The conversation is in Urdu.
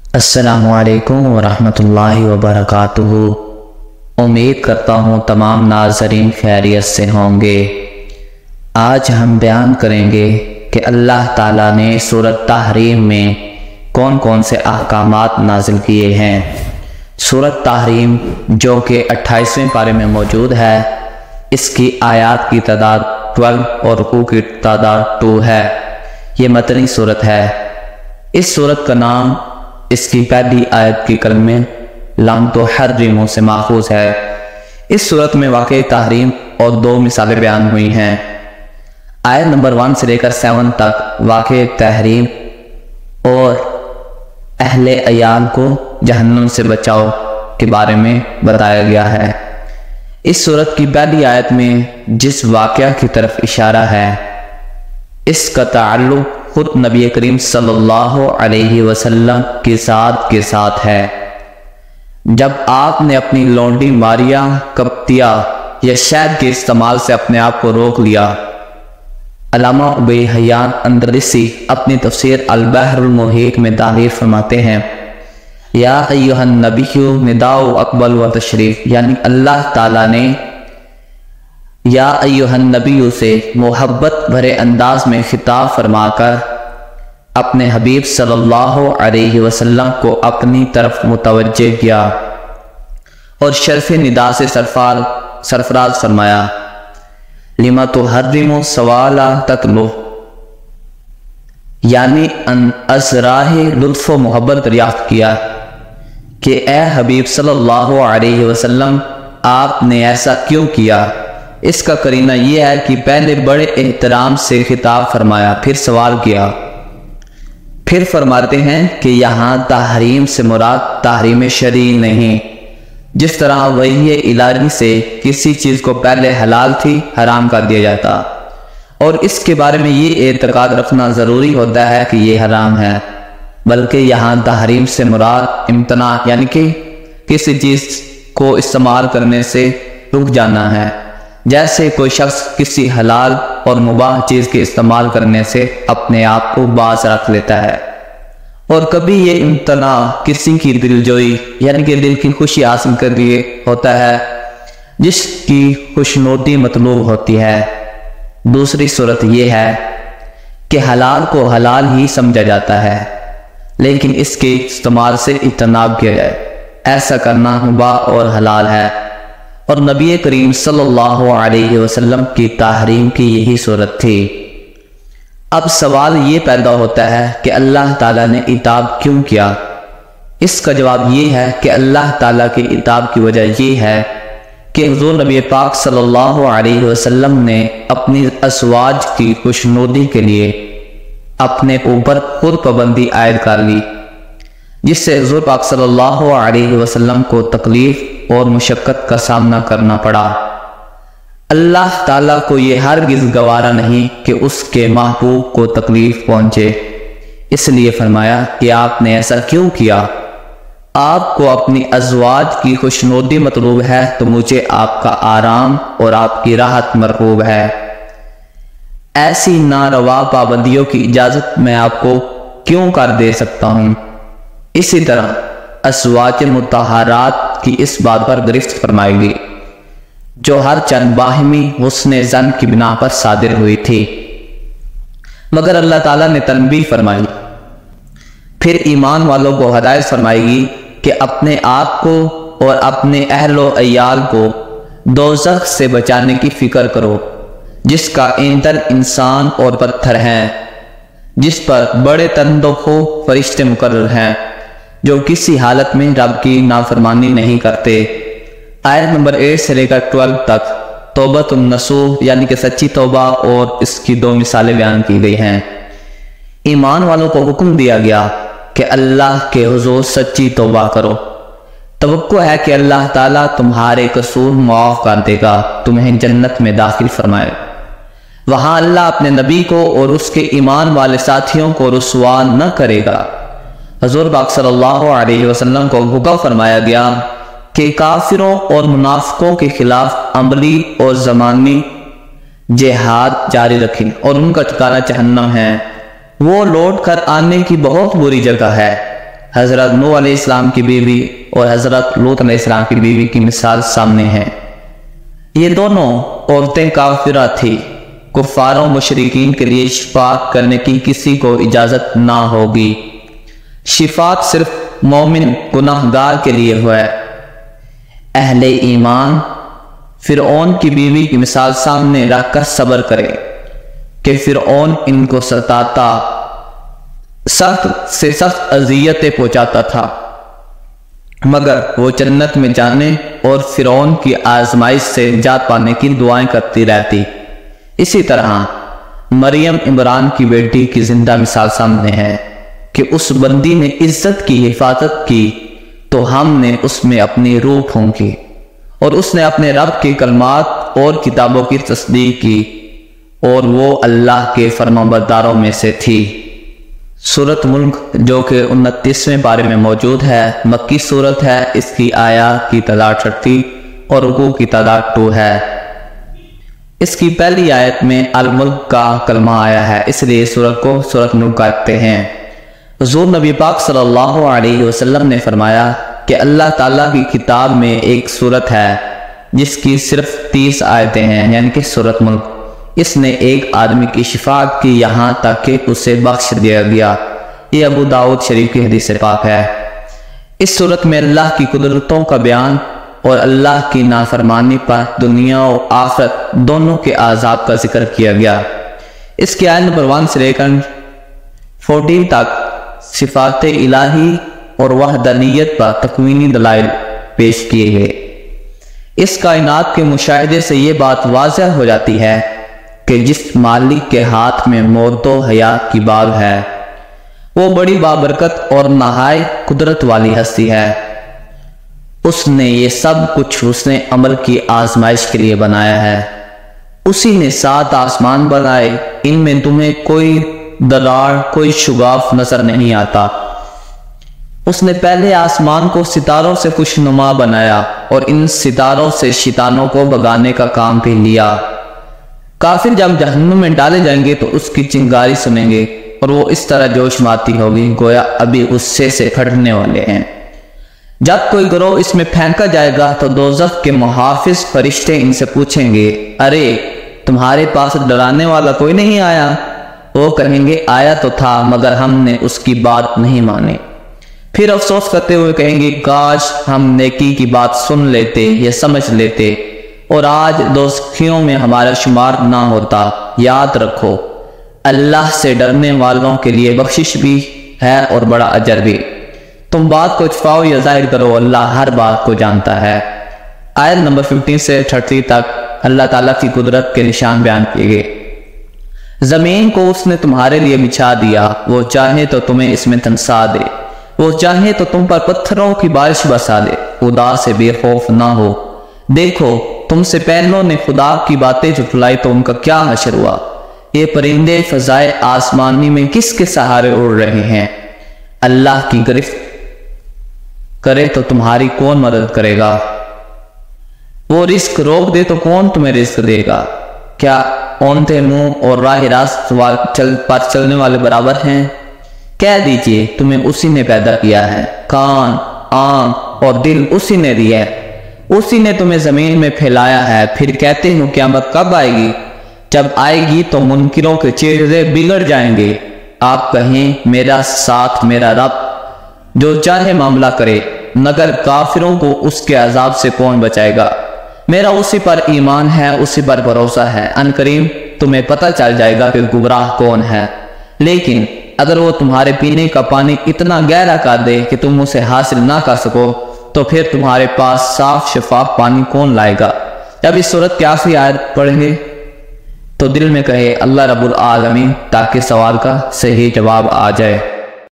السلام علیکم ورحمۃ اللہ وبرکاتہ۔ امید کرتا ہوں تمام ناظرین خیریت سے ہوں گے۔ آج ہم بیان کریں گے کہ اللہ تعالیٰ نے سورۃ تحریم میں کون کون سے احکامات نازل کیے ہیں۔ سورۃ تحریم جو کہ 28ویں پارے میں موجود ہے، اس کی آیات کی تعداد 12 اور رکوع کی تعداد 2 ہے۔ یہ مدنی سورت ہے۔ اس سورت کا نام اس کی پہلی آیت کی کلمے لم تحرموا سے ماخوذ ہے۔ اس سورت میں واقع تحریم اور 2 مثالیں بیان ہوئی ہیں۔ آیت نمبر 1 سے لے کر 7 تک واقع تحریم اور اہل عیال کو جہنم سے بچاؤ کے بارے میں بتایا گیا ہے۔ اس سورت کی پہلی آیت میں جس واقعہ کی طرف اشارہ ہے، اس کا تعلق خود نبی کریم صلی اللہ علیہ وسلم کی ذات کے ساتھ ہے۔ جب آپ نے اپنی لونڈی ماریا کپتیا یا شہد کے استعمال سے اپنے آپ کو روک لیا۔ علامہ ابی حیان اندلسی اپنی تفسیر البحر المحیط میں تعبیر فرماتے ہیں، یا ایھا النبی نداء اقبل و تشریف، یعنی اللہ تعالیٰ نے یا ایھا النبی سے محبت بھرے انداز میں خطاب فرما کر اپنے حبیب صلی اللہ علیہ وسلم کو اپنی طرف متوجہ کیا اور شرف ندا سے سرفراز فرمایا، لما تحرم سوالا تطلب، یعنی ازراہ لطف و محبت دریافت کیا کہ اے حبیب صلی اللہ علیہ وسلم آپ نے ایسا کیوں کیا۔ اس کا قرینہ یہ ہے کہ پہلے بڑے احترام سے خطاب فرمایا، پھر سوال کیا۔ پھر فرماتے ہیں کہ یہاں تحریم سے مراد تحریم شرعی نہیں، جس طرح وحی الہی سے کسی چیز کو پہلے حلال تھی حرام کر دیا جاتا اور اس کے بارے میں یہ اعتقاد رکھنا ضروری ہوتا ہے کہ یہ حرام ہے، بلکہ یہاں تحریم سے مراد امتناع، یعنی کہ کسی چیز کو استعمال کرنے سے رک جانا ہے، جیسے کوئی شخص کسی حلال اور مباح چیز کے استعمال کرنے سے اپنے آپ کو باز رکھ لیتا ہے۔ اور کبھی یہ امتناع کسی کی دلجوئی، یعنی کہ دل کی خوشی حاصل کر لیے ہوتا ہے، جس کی خوشنودی مطلوب ہوتی ہے۔ دوسری صورت یہ ہے کہ حلال کو حلال ہی سمجھا جاتا ہے، لیکن اس کے استعمال سے اجتناب کیا جائے، ایسا کرنا مباح اور حلال ہے، اور نبی کریم صلی اللہ علیہ وسلم کی تحریم کی یہی صورت تھی۔ اب سوال یہ پیدا ہوتا ہے کہ اللہ تعالیٰ نے عتاب کیوں کیا؟ اس کا جواب یہ ہے کہ اللہ تعالیٰ کی عتاب کی وجہ یہ ہے کہ حضور نبی پاک صلی اللہ علیہ وسلم نے اپنی ازواج کی خوشنودی کے لیے اپنے اوپر خود پابندی عائد کر لی، جس سے حضور پاک صلی اللہ علیہ وسلم کو تکلیف اور مشقت کا سامنا کرنا پڑا۔ اللہ تعالیٰ کو یہ ہرگز گوارا نہیں کہ اس کے محبوب کو تکلیف پہنچے، اس لیے فرمایا کہ آپ نے ایسا کیوں کیا؟ آپ کو اپنی ازواج کی خوشنودی مطلوب ہے تو مجھے آپ کا آرام اور آپ کی راحت مرغوب ہے۔ ایسی ناروا پابندیوں کی اجازت میں آپ کو کیوں کر دے سکتا ہوں؟ اسی طرح ازواج مطہرات کی اس بات پر گرفت فرمائی گئی جو ہر چند باہمی حسن زن کی بنا پر صادر ہوئی تھی، مگر اللہ تعالیٰ نے تنبیہ فرمائی۔ پھر ایمان والوں کو ہدایت فرمائی گی کہ اپنے آپ کو اور اپنے اہل و عیال کو دوزخ سے بچانے کی فکر کرو، جس کا ایندھن انسان اور پتھر ہیں، جس پر بڑے تندخو فرشتے مقرر ہیں جو کسی حالت میں رب کی نافرمانی نہیں کرتے۔ آیت نمبر 8 سے لے کر 12 تک توبۃ النصوح، یعنی کہ سچی توبہ اور اس کی 2 مثالیں بیان کی گئی ہیں۔ ایمان والوں کو حکم دیا گیا کہ اللہ کے حضور سچی توبہ کرو، توقع ہے کہ اللہ تعالیٰ تمہارے قصور معاف کر دے گا، تمہیں جنت میں داخل فرمائے۔ وہاں اللہ اپنے نبی کو اور اس کے ایمان والے ساتھیوں کو رسوا نہ کرے گا۔ حضور پاک صلی اللہ علیہ وسلم کو حکم فرمایا گیا کہ کافروں اور منافقوں کے خلاف عملی اور زمانی جہاد جاری رکھیں اور ان کا ٹھکانہ جہنم ہے، وہ لوٹ کر آنے کی بہت بری جگہ ہے۔ حضرت نوح علیہ السلام کی بیوی اور حضرت لوط علیہ السلام کی بیوی کی مثال سامنے ہے۔ یہ دونوں عورتیں کافرہ تھی، کفاروں مشرکین کے لیے شفاعت کرنے کی کسی کو اجازت نہ ہوگی، شفاعت صرف مومن گناہگار کے لیے ہے۔ اہل ایمان فرعون کی بیوی کی مثال سامنے رکھ کر صبر کرے کہ فرعون ان کو ستاتا، سخت سے سخت اذیتیں پہنچاتا تھا، مگر وہ جنت میں جانے اور فرعون کی آزمائش سے نجات پانے کی دعائیں کرتی رہتی۔ اسی طرح مریم عمران کی بیٹی کی زندہ مثال سامنے ہے کہ اس بندی نے عزت کی حفاظت کی تو ہم نے اس میں اپنی روح پھونکی، اور اس نے اپنے رب کے کلمات اور کتابوں کی تصدیق کی، اور وہ اللہ کے فرمانبرداروں میں سے تھی۔ سورۃ ملک جو کہ 29ویں پارے میں موجود ہے، مکی سورت ہے، اس کی آیات کی تعداد 38 اور رکوع کی تعداد 2 ہے۔ اس کی پہلی آیت میں الملک کا کلمہ آیا ہے، اس لیے سورت کو سورۃ ملک کہتے ہیں۔ حضور نبی پاک صلی اللہ علیہ وسلم نے فرمایا کہ اللہ تعالیٰ کی کتاب میں ایک سورت ہے جس کی صرف 30 آیتیں ہیں، یعنی کہ سورۃ ملک۔ اس نے ایک آدمی کی شفاعت کی یہاں تک کہ اسے بخش دیا گیا۔ یہ ابو داؤد شریف کی حدیث پاک ہے۔ اس سورت میں اللہ کی قدرتوں کا بیان اور اللہ کی نافرمانی پر دنیا و آخرت دونوں کے عذاب کا ذکر کیا گیا۔ اس کی آیت نمبر 1 سے لے کر 14 تک صفات الہی اور وحدانیت پر تکوینی دلائل پیش کیے گئے۔ اس کائنات کے مشاہدے سے یہ بات واضح ہو جاتی ہے کہ جس مالک کے ہاتھ میں موت و حیات کی باغ ہے وہ بڑی بابرکت اور نہایت قدرت والی ہستی ہے۔ اس نے یہ سب کچھ حسن عمل کی آزمائش کے لیے بنایا ہے۔ اسی نے 7 آسمان بنائے، ان میں تمہیں کوئی دراڑ کوئی شگاف نظر نہیں آتا۔ اس نے پہلے آسمان کو ستاروں سے خوشنما بنایا اور ان ستاروں سے شیطانوں کو بھگانے کا کام بھی لیا۔ کافر جب جہنم میں ڈالے جائیں گے تو اس کی چنگاری سنیں گے اور وہ اس طرح جوش ماتی ہوگی گویا ابھی غصے سے پھٹنے والے ہیں۔ جب کوئی گروہ اس میں پھینکا جائے گا تو دوزخ کے محافظ فرشتے ان سے پوچھیں گے، ارے تمہارے پاس ڈرانے والا کوئی نہیں آیا؟ وہ کہیں گے آیا تو تھا مگر ہم نے اس کی بات نہیں مانی۔ پھر افسوس کرتے ہوئے کہیں گے کاش ہم نیکی کی بات سن لیتے یا سمجھ لیتے اور آج دوزخیوں میں ہمارا شمار نہ ہوتا۔ یاد رکھو اللہ سے ڈرنے والوں کے لیے بخشش بھی ہے اور بڑا اجر بھی۔ تم بات کو چھپاؤ یا ظاہر کرو، اللہ ہر بات کو جانتا ہے۔ آیت نمبر 15 سے 30 تک اللہ تعالیٰ کی قدرت کے نشان بیان کیے گئے۔ زمین کو اس نے تمہارے لیے بچھا دیا، وہ چاہے تو تمہیں اس میں تنسا دے، وہ چاہے تو تم پر پتھروں کی بارش برسا دے۔ خدا سے بے خوف نہ ہو، دیکھو تم سے پہلوں نے خدا کی باتیں جھٹلائی تو ان کا کیا حشر ہوا۔ یہ پرندے فضائے آسمانی میں کس کے سہارے اڑ رہے ہیں؟ اللہ کی گرفت کرے تو تمہاری کون مدد کرے گا؟ وہ رزق روک دے تو کون تمہیں رزق دے گا؟ کیا اونتے منہ اور راہ راست پر چلنے والے برابر ہیں؟ کہہ دیجئے تمہیں اسی نے پیدا کیا ہے، کان، آنکھ اور دل اسی نے دیا ہے، اسی نے تمہیں زمین میں پھیلایا ہے۔ پھر کہتے ہو قیامت کب آئے گی؟ جب آئے گی تو منکروں کے چہرے بگڑ جائیں گے۔ آپ کہیں میرا ساتھ میرا رب جو چاہے معاملہ کرے، مگر کافروں کو اس کے عذاب سے کون بچائے گا؟ میرا اسی پر ایمان ہے، اسی پر بھروسہ ہے، ان قریب تمہیں پتہ چل جائے گا کہ گمراہ کون ہے۔ لیکن اگر وہ تمہارے پینے کا پانی اتنا گہرا کر دے کہ تم اسے حاصل نہ کر سکو تو پھر تمہارے پاس صاف شفاف پانی کون لائے گا؟ جب اس صورت کی آخری آیت پڑھیں گے تو دل میں کہے اللہ رب العالمین، تاکہ سوال کا صحیح جواب آ جائے۔